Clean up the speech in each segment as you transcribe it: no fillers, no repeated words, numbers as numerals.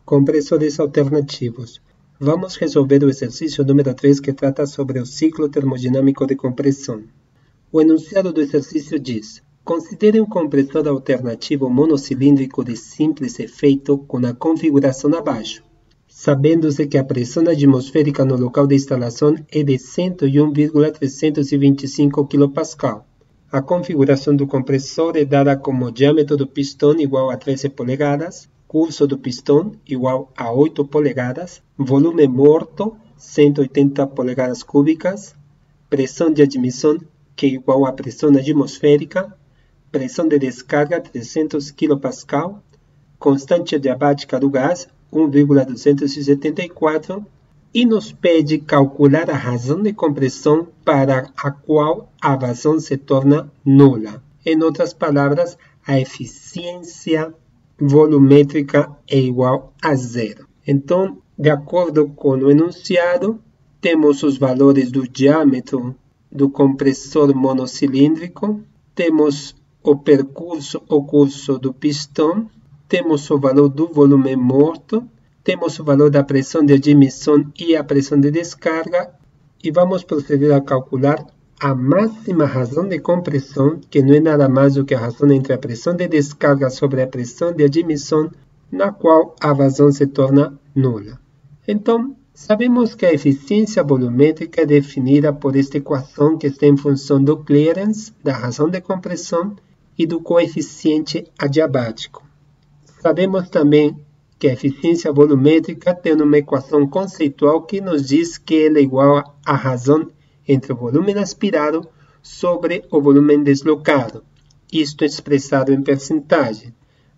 Compressores alternativos. Vamos resolver o exercício número 3 que trata sobre o ciclo termodinâmico de compressão. O enunciado do exercício diz: considere um compressor alternativo monocilíndrico de simples efeito com a configuração abaixo, sabendo-se que a pressão atmosférica no local de instalação é de 101,325 kPa. A configuração do compressor é dada como diâmetro do pistão igual a 13 polegadas, curso do pistão igual a 8 polegadas, volume morto 180 polegadas cúbicas, pressão de admissão que é igual à pressão atmosférica, pressão de descarga 300 kPa, constante adiabática do gás 1,274 e nos pede calcular a razão de compressão para a qual a vazão se torna nula. Em outras palavras, a eficiência volumétrica é igual a zero. Então, de acordo com o enunciado, temos os valores do diâmetro do compressor monocilíndrico, temos o percurso ou curso do pistão, temos o valor do volume morto, temos o valor da pressão de admissão e a pressão de descarga, e vamos proceder a calcular a máxima razão de compressão, que não é nada mais do que a razão entre a pressão de descarga sobre a pressão de admissão, na qual a vazão se torna nula. Então, sabemos que a eficiência volumétrica é definida por esta equação que está em função do clearance, da razão de compressão e do coeficiente adiabático. Sabemos também que a eficiência volumétrica tem uma equação conceitual que nos diz que ela é igual à razão entre o volume aspirado sobre o volume deslocado. Isto é expressado em percentagem,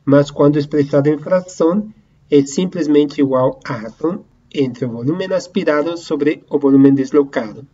mas quando expressado em fração, é simplesmente igual à razão entre o volume aspirado sobre o volume deslocado.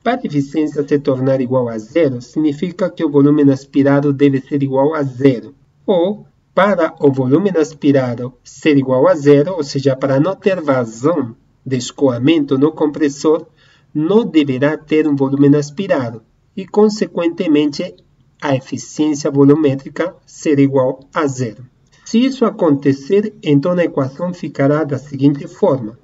Para a eficiência se tornar igual a zero, significa que o volume aspirado deve ser igual a zero, ou para o volume aspirado ser igual a zero, ou seja, para não ter vazão de escoamento no compressor, não deverá ter um volume aspirado e, consequentemente, a eficiência volumétrica será igual a zero. Se isso acontecer, então a equação ficará da seguinte forma.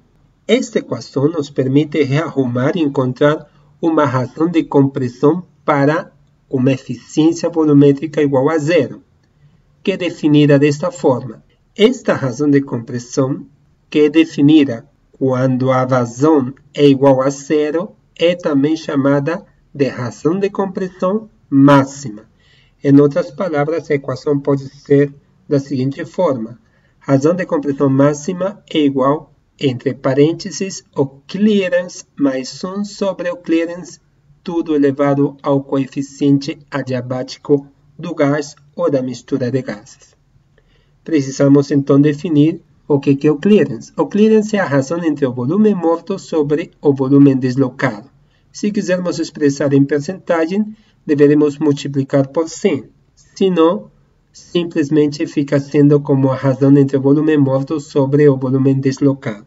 Esta equação nos permite rearrumar e encontrar uma razão de compressão para uma eficiência volumétrica igual a zero, que é definida desta forma. Esta razão de compressão, que é definida quando a vazão é igual a zero, é também chamada de razão de compressão máxima. Em outras palavras, a equação pode ser da seguinte forma. Razão de compressão máxima é igual, entre parênteses, o clearance mais 1 sobre o clearance, tudo elevado ao coeficiente adiabático do gás ou da mistura de gases. Precisamos então definir o que é o clearance. O clearance é a razão entre o volume morto sobre o volume deslocado. Se quisermos expressar em percentagem, deveremos multiplicar por 100. Senão, simplesmente fica sendo como a razão entre o volume morto sobre o volume deslocado.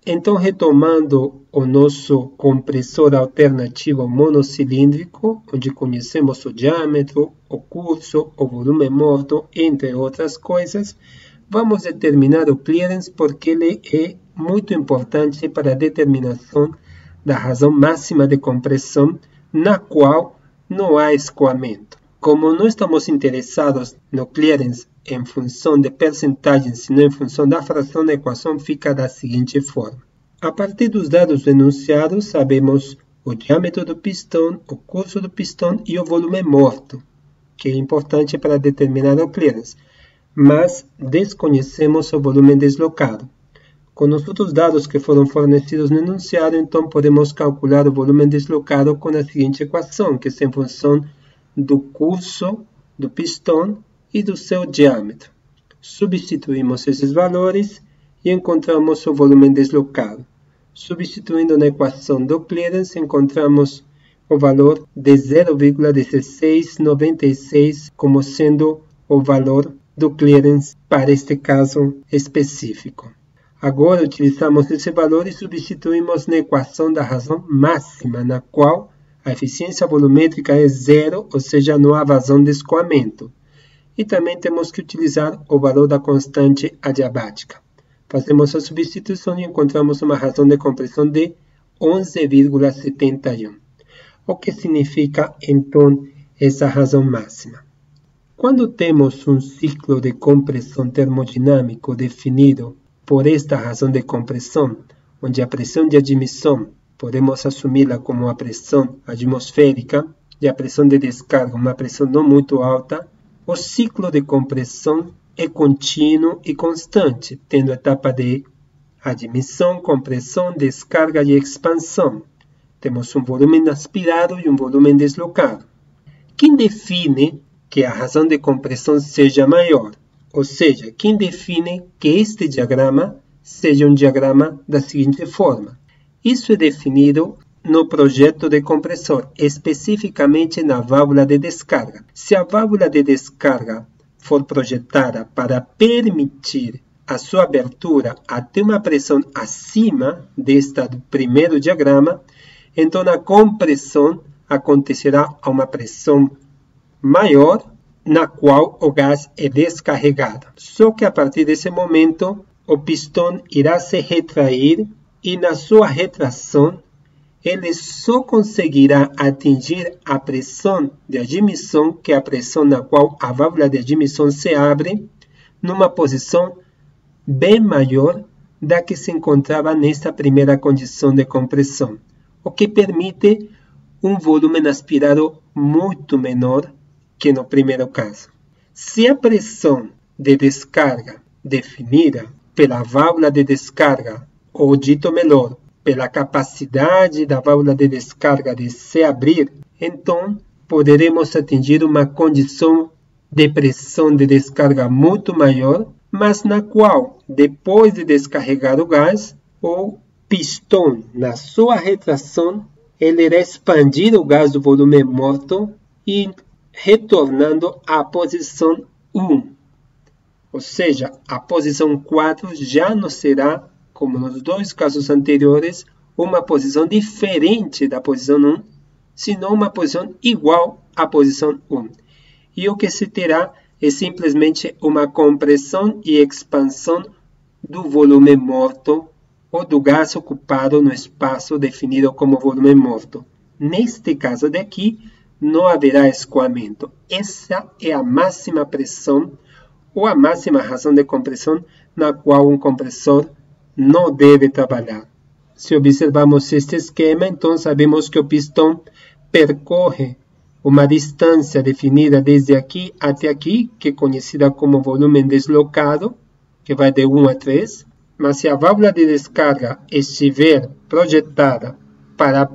Então, retomando o nosso compressor alternativo monocilíndrico, onde conhecemos o diâmetro, o curso, o volume morto, entre outras coisas, vamos determinar o clearance porque ele é muito importante para a determinação da razão máxima de compressão, na qual não há escoamento. Como não estamos interessados no clearance em função de percentagem, senão em função da fração, a equação fica da seguinte forma. A partir dos dados enunciados, sabemos o diâmetro do pistão, o curso do pistão e o volume morto, que é importante para determinar o clearance, mas desconhecemos o volume deslocado. Com os outros dados que foram fornecidos no enunciado, então podemos calcular o volume deslocado com a seguinte equação, que é em função do curso do pistão e do seu diâmetro. Substituímos esses valores e encontramos o volume deslocado. Substituindo na equação do clearance, encontramos o valor de 0,1696 como sendo o valor do clearance para este caso específico. Agora utilizamos esse valor e substituímos na equação da razão máxima, na qual a eficiência volumétrica é zero, ou seja, não há vazão de escoamento. E também temos que utilizar o valor da constante adiabática. Fazemos a substituição e encontramos uma razão de compressão de 11,71. O que significa, então, essa razão máxima? Quando temos um ciclo de compressão termodinâmico definido por esta razão de compressão, onde a pressão de admissão podemos assumi-la como a pressão atmosférica e a pressão de descarga uma pressão não muito alta, o ciclo de compressão é contínuo e constante, tendo etapa de admissão, compressão, descarga e expansão. Temos um volume aspirado e um volume deslocado. Quem define que a razão de compressão seja maior? Ou seja, quem define que este diagrama seja um diagrama da seguinte forma. Isso é definido no projeto de compressor, especificamente na válvula de descarga. Se a válvula de descarga for projetada para permitir a sua abertura até uma pressão acima desta do primeiro diagrama, então a compressão acontecerá a uma pressão maior, na qual o gás é descarregado. Só que a partir desse momento, o pistão irá se retrair e na sua retração, ele só conseguirá atingir a pressão de admissão, que é a pressão na qual a válvula de admissão se abre, numa posição bem maior da que se encontrava nesta primeira condição de compressão, o que permite um volume aspirado muito menor que no primeiro caso. Se a pressão de descarga definida pela válvula de descarga, ou dito melhor, pela capacidade da válvula de descarga de se abrir, então poderemos atingir uma condição de pressão de descarga muito maior, mas na qual, depois de descarregar o gás, o pistão, na sua retração, ele irá expandir o gás do volume morto e retornando à posição 1. Ou seja, a posição 4 já não será, como nos dois casos anteriores, uma posição diferente da posição 1, senão uma posição igual à posição 1. E o que se terá é simplesmente uma compressão e expansão do volume morto ou do gás ocupado no espaço definido como volume morto. Neste caso daqui, não haverá escoamento. Essa é a máxima pressão ou a máxima razão de compressão na qual um compressor não deve trabalhar. Se observarmos este esquema, então sabemos que o pistão percorre uma distância definida desde aqui até aqui, que é conhecida como volume deslocado, que vai de 1 a 3. Mas se a válvula de descarga estiver projetada para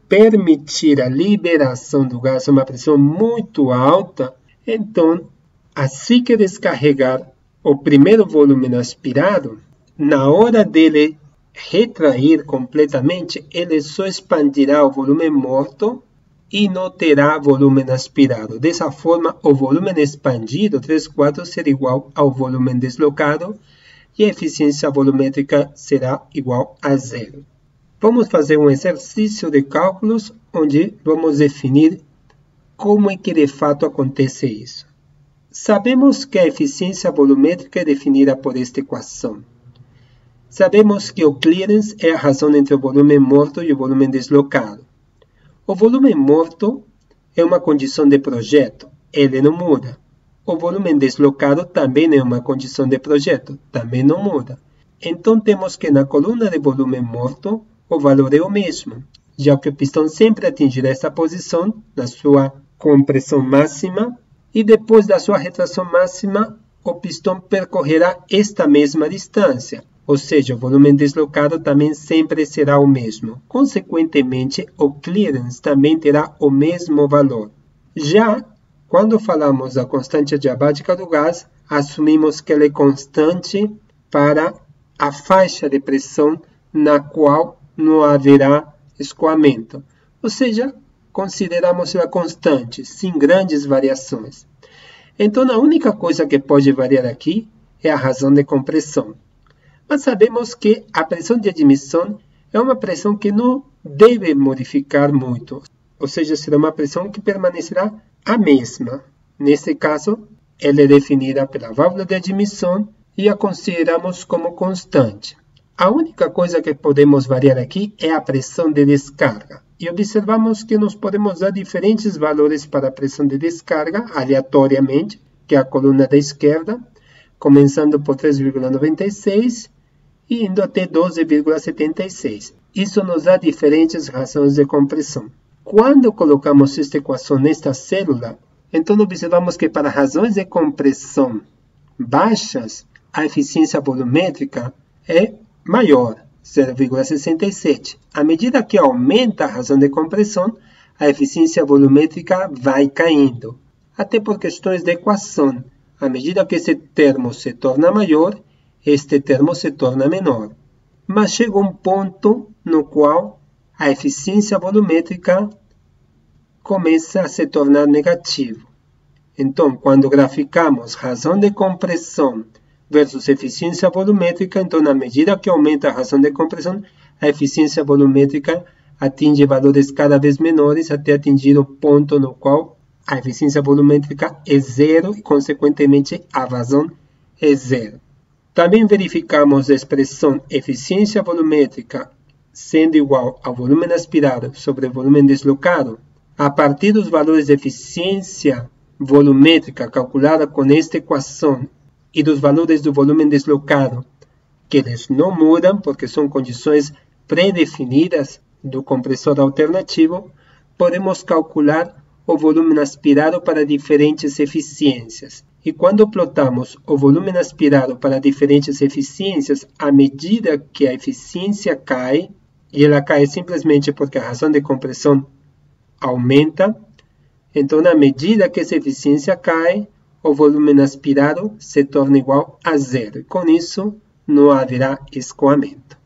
permitir a liberação do gás a uma pressão muito alta, então, assim que descarregar o primeiro volume aspirado, na hora dele retrair completamente, ele só expandirá o volume morto e não terá volume aspirado. Dessa forma, o volume expandido, 3/4, será igual ao volume deslocado e a eficiência volumétrica será igual a 0. Vamos fazer um exercício de cálculos onde vamos definir como é que de fato acontece isso. Sabemos que a eficiência volumétrica é definida por esta equação. Sabemos que o clearance é a razão entre o volume morto e o volume deslocado. O volume morto é uma condição de projeto, ele não muda. O volume deslocado também é uma condição de projeto, também não muda. Então temos que na coluna de volume morto, o valor é o mesmo, já que o pistão sempre atingirá essa posição na sua compressão máxima e depois da sua retração máxima, o pistão percorrerá esta mesma distância. Ou seja, o volume deslocado também sempre será o mesmo. Consequentemente, o clearance também terá o mesmo valor. Já quando falamos da constante adiabática do gás, assumimos que ela é constante para a faixa de pressão na qual não haverá escoamento. Ou seja, consideramos ela constante, sem grandes variações. Então, a única coisa que pode variar aqui é a razão de compressão. Mas sabemos que a pressão de admissão é uma pressão que não deve modificar muito, ou seja, será uma pressão que permanecerá a mesma. Nesse caso, ela é definida pela válvula de admissão e a consideramos como constante. A única coisa que podemos variar aqui é a pressão de descarga. E observamos que nós podemos dar diferentes valores para a pressão de descarga, aleatoriamente, que é a coluna da esquerda, começando por 3,96 e indo até 12,76. Isso nos dá diferentes razões de compressão. Quando colocamos esta equação nesta célula, então observamos que para razões de compressão baixas, a eficiência volumétrica é maior, 0,67. À medida que aumenta a razão de compressão, a eficiência volumétrica vai caindo. Até por questões de equação. À medida que esse termo se torna maior, este termo se torna menor. Mas chega um ponto no qual a eficiência volumétrica começa a se tornar negativa. Então, quando graficamos razão de compressão versus eficiência volumétrica, então, na medida que aumenta a razão de compressão, a eficiência volumétrica atinge valores cada vez menores até atingir o ponto no qual a eficiência volumétrica é zero e, consequentemente, a vazão é zero. Também verificamos a expressão eficiência volumétrica sendo igual ao volume aspirado sobre o volume deslocado. A partir dos valores de eficiência volumétrica calculada com esta equação e dos valores do volume deslocado, que eles não mudam porque são condições pré-definidas do compressor alternativo, podemos calcular o volume aspirado para diferentes eficiências. E quando plotamos o volume aspirado para diferentes eficiências, à medida que a eficiência cai, e ela cai simplesmente porque a razão de compressão aumenta, então, na medida que essa eficiência cai, o volume aspirado se torna igual a zero. E com isso, não haverá escoamento.